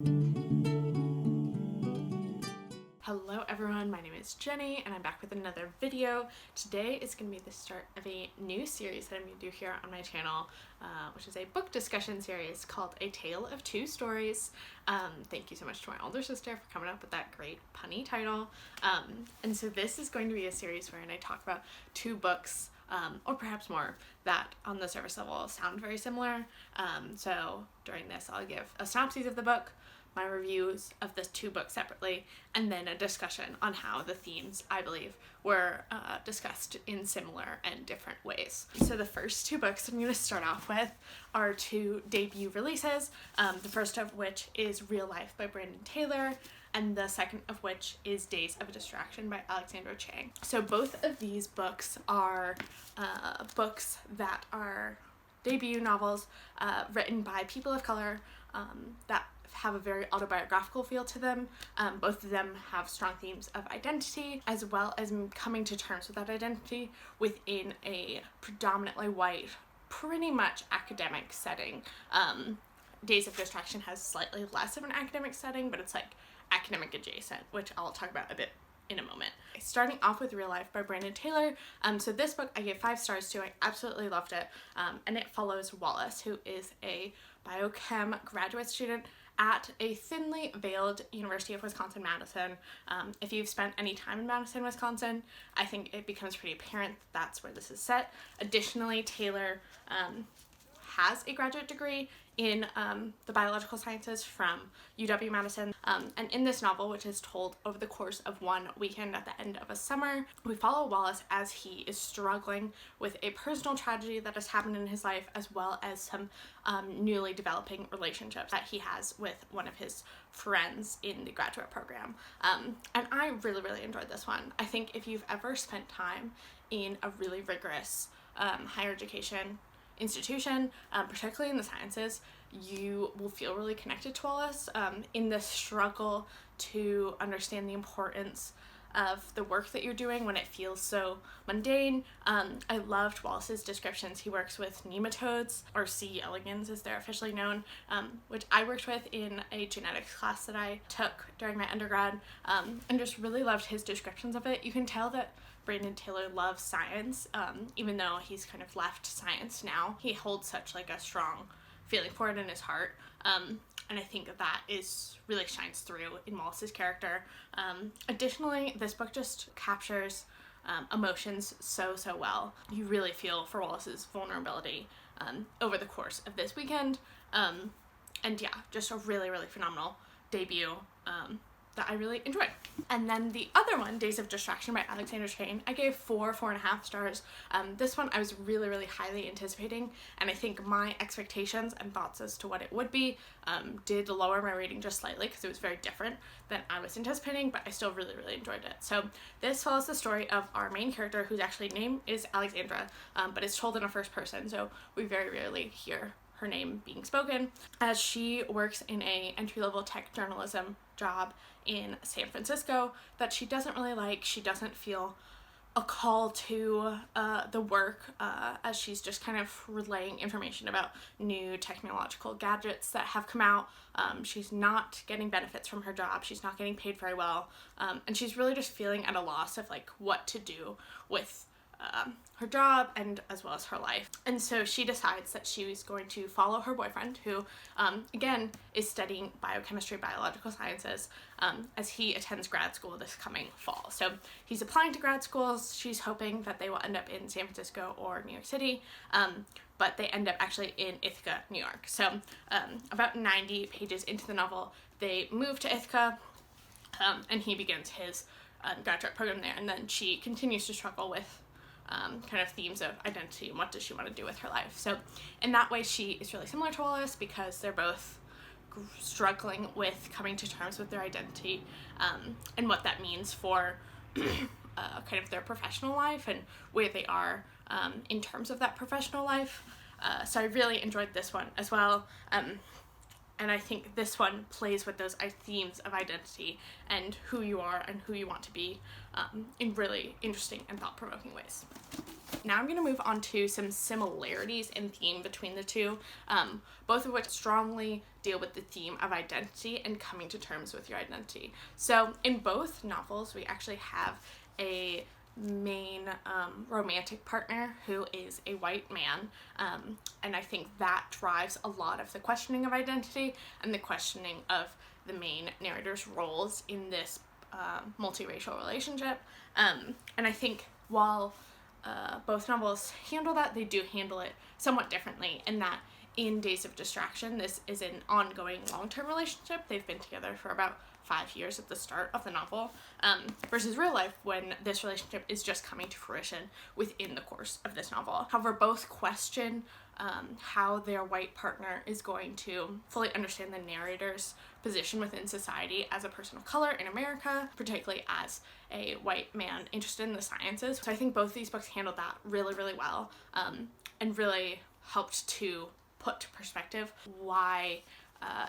Hello everyone, my name is Jenny and I'm back with another video. Today is going to be the start of a new series that I'm going to do here on my channel, which is a book discussion series called A Tale of Two Stories. Thank you so much to my older sister for coming up with that great punny title. And so this is going to be a series wherein I talk about two books, or perhaps more, that on the surface level sound very similar. So during this I'll give a synopsis of the book, my reviews of the two books separately, and then a discussion on how the themes, I believe, were discussed in similar and different ways. So the first two books I'm going to start off with are two debut releases, the first of which is Real Life by Brandon Taylor, and the second of which is Days of Distraction by Alexandra Chang. So both of these books are books that are debut novels written by people of color that have a very autobiographical feel to them. Both of them have strong themes of identity, as well as coming to terms with that identity within a predominantly white, pretty much academic setting. Days of Distraction has slightly less of an academic setting, but it's like academic adjacent, which I'll talk about a bit in a moment. Starting off with Real Life by Brandon Taylor. So this book I gave 5 stars to. I absolutely loved it. And it follows Wallace, who is a biochem graduate student at a thinly veiled University of Wisconsin-Madison. If you've spent any time in Madison, Wisconsin, I think it becomes pretty apparent that that's where this is set. Additionally, Taylor has a graduate degree in the biological sciences from UW-Madison. And in this novel, which is told over the course of one weekend at the end of a summer, we follow Wallace as he is struggling with a personal tragedy that has happened in his life, as well as some newly developing relationships that he has with one of his friends in the graduate program. And I really, really enjoyed this one. I think if you've ever spent time in a really rigorous higher education institution, particularly in the sciences, you will feel really connected to Wallace in the struggle to understand the importance of the work that you're doing when it feels so mundane. I loved Wallace's descriptions. He works with nematodes, or C. elegans as they're officially known, which I worked with in a genetics class that I took during my undergrad, and just really loved his descriptions of it. You can tell that Brandon Taylor loves science, even though he's kind of left science now. He holds such like a strong feeling for it in his heart, and I think that is really shines through in Wallace's character. Additionally, this book just captures emotions so well. You really feel for Wallace's vulnerability over the course of this weekend, and yeah, just a really phenomenal debut that I really enjoyed. And then the other one, Days of Distraction by Alexandra Chang, I gave 4.5 stars. This one I was really highly anticipating, and I think my expectations and thoughts as to what it would be did lower my rating just slightly because it was very different than I was anticipating, but I still really enjoyed it. So this follows the story of our main character, whose actually name is Alexandra, but it's told in a first person, so we very rarely hear her name being spoken, as she works in a entry-level tech journalism job in San Francisco that she doesn't really like. She doesn't feel a call to the work, as she's just kind of relaying information about new technological gadgets that have come out. She's not getting benefits from her job. She's not getting paid very well, and she's really just feeling at a loss of like what to do with her job and as well as her life. And so she decides that she is going to follow her boyfriend, who again is studying biochemistry, biological sciences, as he attends grad school this coming fall. So he's applying to grad schools. She's hoping that they will end up in San Francisco or New York City, but they end up actually in Ithaca, New York. So about 90 pages into the novel, they move to Ithaca, and he begins his graduate program there, and then she continues to struggle with kind of themes of identity and what does she want to do with her life. So in that way, she is really similar to Wallace because they're both struggling with coming to terms with their identity, and what that means for kind of their professional life and where they are in terms of that professional life. So I really enjoyed this one as well. And I think this one plays with those themes of identity and who you are and who you want to be in really interesting and thought-provoking ways. Now I'm going to move on to some similarities in theme between the two, both of which strongly deal with the theme of identity and coming to terms with your identity. So in both novels, we actually have a main romantic partner who is a white man, and I think that drives a lot of the questioning of identity and the questioning of the main narrator's roles in this multiracial relationship. And I think while both novels handle that, they do handle it somewhat differently, in that in Days of Distraction, this is an ongoing long-term relationship. They've been together for about 5 years at the start of the novel, versus real life, when this relationship is just coming to fruition within the course of this novel. However, both question how their white partner is going to fully understand the narrator's position within society as a person of color in America, particularly as a white man interested in the sciences. So I think both these books handled that really, really well, and really helped to put to perspective why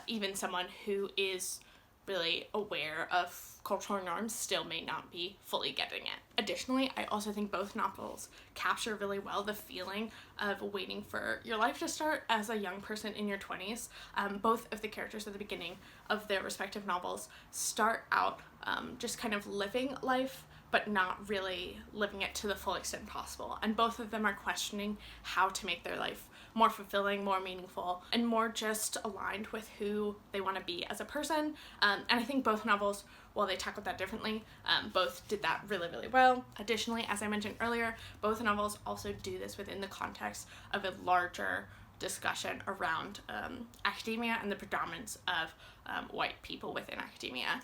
even someone who is really aware of cultural norms still may not be fully getting it. Additionally, I also think both novels capture really well the feeling of waiting for your life to start as a young person in your 20s. Both of the characters at the beginning of their respective novels start out just kind of living life, but not really living it to the full extent possible. And both of them are questioning how to make their life more fulfilling, more meaningful, and more just aligned with who they want to be as a person. And I think both novels, while they tackled that differently, both did that really, really well. Additionally, as I mentioned earlier, both novels also do this within the context of a larger discussion around academia and the predominance of white people within academia.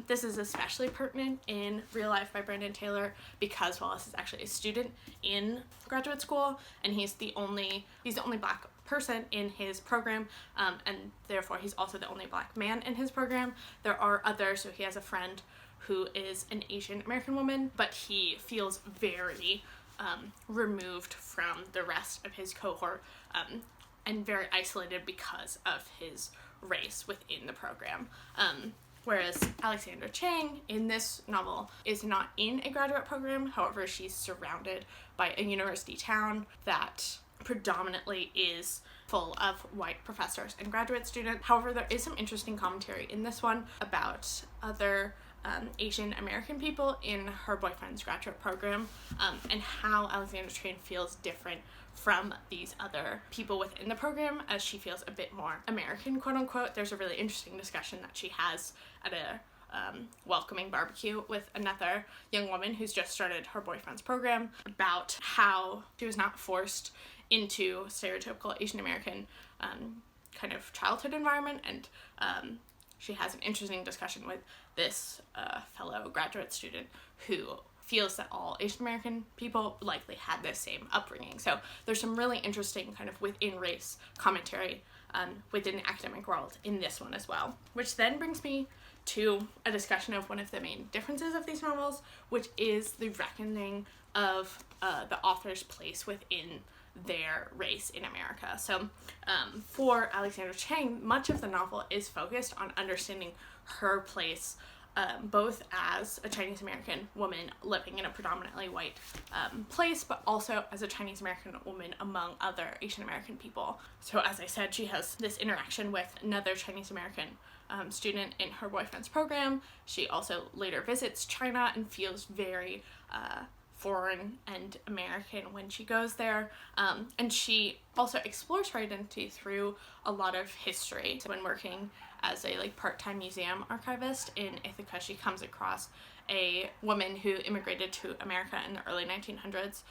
This is especially pertinent in Real Life by Brandon Taylor, because Wallace is actually a student in graduate school, and he's the only Black person in his program, and therefore he's also the only Black man in his program. There are others, so he has a friend who is an Asian American woman, but he feels very removed from the rest of his cohort, and very isolated because of his race within the program. Whereas Alexandra Chang in this novel is not in a graduate program. However, she's surrounded by a university town that predominantly is full of white professors and graduate students. However, there is some interesting commentary in this one about other Asian American people in her boyfriend's graduate program, and how Alexandra Chang feels different from these other people within the program, as she feels a bit more American, quote unquote. There's a really interesting discussion that she has at a welcoming barbecue with another young woman who's just started her boyfriend's program, about how she was not forced into stereotypical Asian American kind of childhood environment, and she has an interesting discussion with this fellow graduate student who feels that all Asian American people likely had the same upbringing. So there's some really interesting kind of within race commentary within the academic world in this one as well. Which then brings me to a discussion of one of the main differences of these novels, which is the reckoning of the author's place within their race in America. So for Alexandra Chang, much of the novel is focused on understanding her place both as a Chinese American woman living in a predominantly white place, but also as a Chinese American woman among other Asian American people. So as I said, she has this interaction with another Chinese American student in her boyfriend's program. She also later visits China and feels very foreign and American when she goes there, and she also explores her identity through a lot of history. So when working as a part-time museum archivist in Ithaca, she comes across a woman who immigrated to America in the early 1900s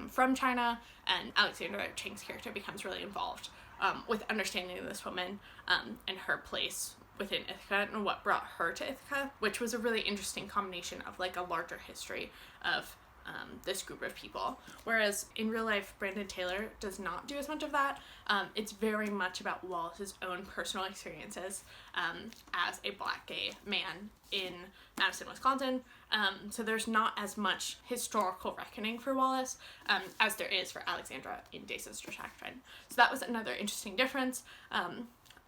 from China, and Alexandra Chang's character becomes really involved with understanding this woman and her place within Ithaca and what brought her to Ithaca, which was a really interesting combination of a larger history of this group of people. Whereas in Real Life, Brandon Taylor does not do as much of that. It's very much about Wallace's own personal experiences as a Black gay man in Madison, Wisconsin. So there's not as much historical reckoning for Wallace as there is for Alexandra in Days of Distraction. So that was another interesting difference.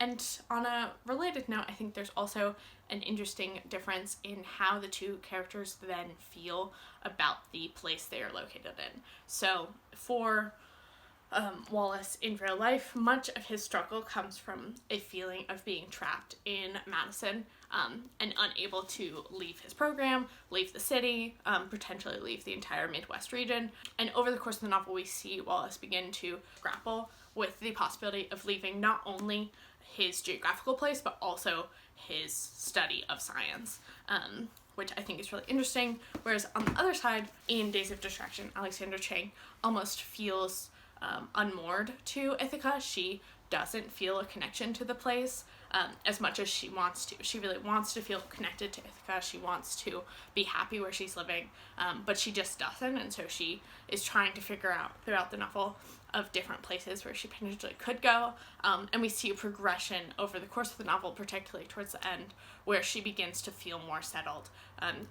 And on a related note, I think there's also an interesting difference in how the two characters then feel about the place they are located in. So for Wallace in real life, much of his struggle comes from a feeling of being trapped in Madison and unable to leave his program, leave the city, potentially leave the entire Midwest region. And over the course of the novel, we see Wallace begin to grapple with the possibility of leaving not only his geographical place, but also his study of science, which I think is really interesting. Whereas on the other side, in Days of Distraction, Alexandra Chang almost feels unmoored to Ithaca. She doesn't feel a connection to the place as much as she wants to. She really wants to feel connected to Ithaca. She wants to be happy where she's living, but she just doesn't, and so she is trying to figure out throughout the novel of different places where she potentially could go, and we see a progression over the course of the novel, particularly towards the end, where she begins to feel more settled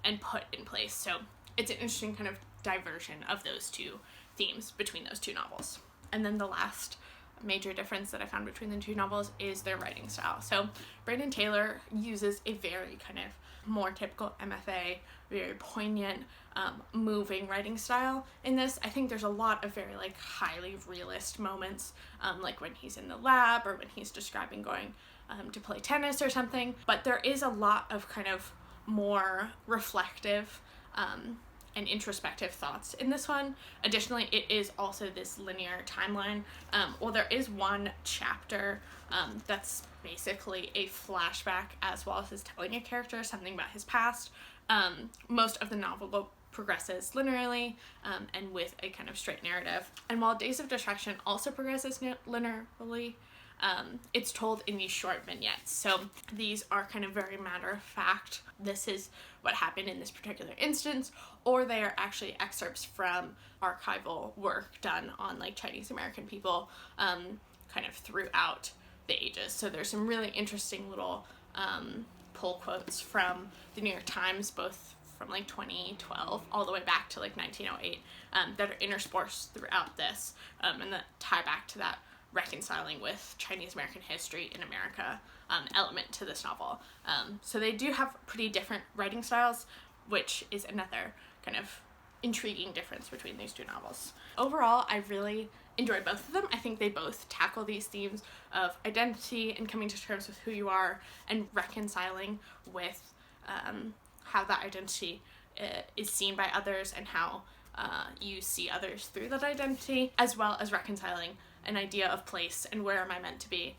and put in place. So it's an interesting kind of diversion of those two themes between those two novels. And then the last major difference that I found between the two novels is their writing style. So Brandon Taylor uses a very kind of more typical MFA, very poignant, moving writing style in this. I think there's a lot of very like highly realist moments, like when he's in the lab or when he's describing going to play tennis or something, but there is a lot of kind of more reflective and introspective thoughts in this one. Additionally, it is also this linear timeline. Well, there is one chapter that's basically a flashback as Wallace is telling a character something about his past. Most of the novel progresses linearly and with a kind of straight narrative. And while Days of Distraction also progresses linearly, it's told in these short vignettes. So these are kind of very matter of fact. This is what happened in this particular instance, or they are actually excerpts from archival work done on like Chinese American people kind of throughout the ages. So there's some really interesting little pull quotes from the New York Times, both from like 2012 all the way back to like 1908 that are interspersed throughout this and that tie back to that reconciling with Chinese American history in America element to this novel. So they do have pretty different writing styles, which is another kind of intriguing difference between these two novels. Overall, I really enjoyed both of them. I think they both tackle these themes of identity and coming to terms with who you are and reconciling with how that identity is seen by others and how you see others through that identity, as well as reconciling an idea of place and where am I meant to be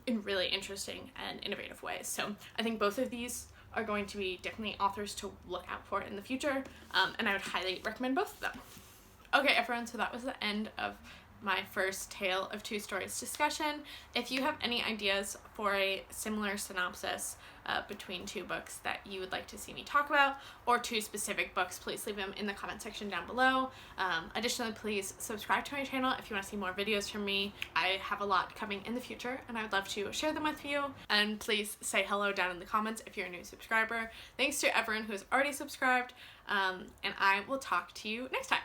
in really interesting and innovative ways. So I think both of these are going to be definitely authors to look out for in the future, and I would highly recommend both of them. Okay, everyone, so that was the end of my first Tale of Two Stories discussion. If you have any ideas for a similar synopsis between two books that you would like to see me talk about, or two specific books, please leave them in the comment section down below. Additionally, please subscribe to my channel if you want to see more videos from me. I have a lot coming in the future and I would love to share them with you. And please say hello down in the comments if you're a new subscriber. Thanks to everyone who has already subscribed, and I will talk to you next time.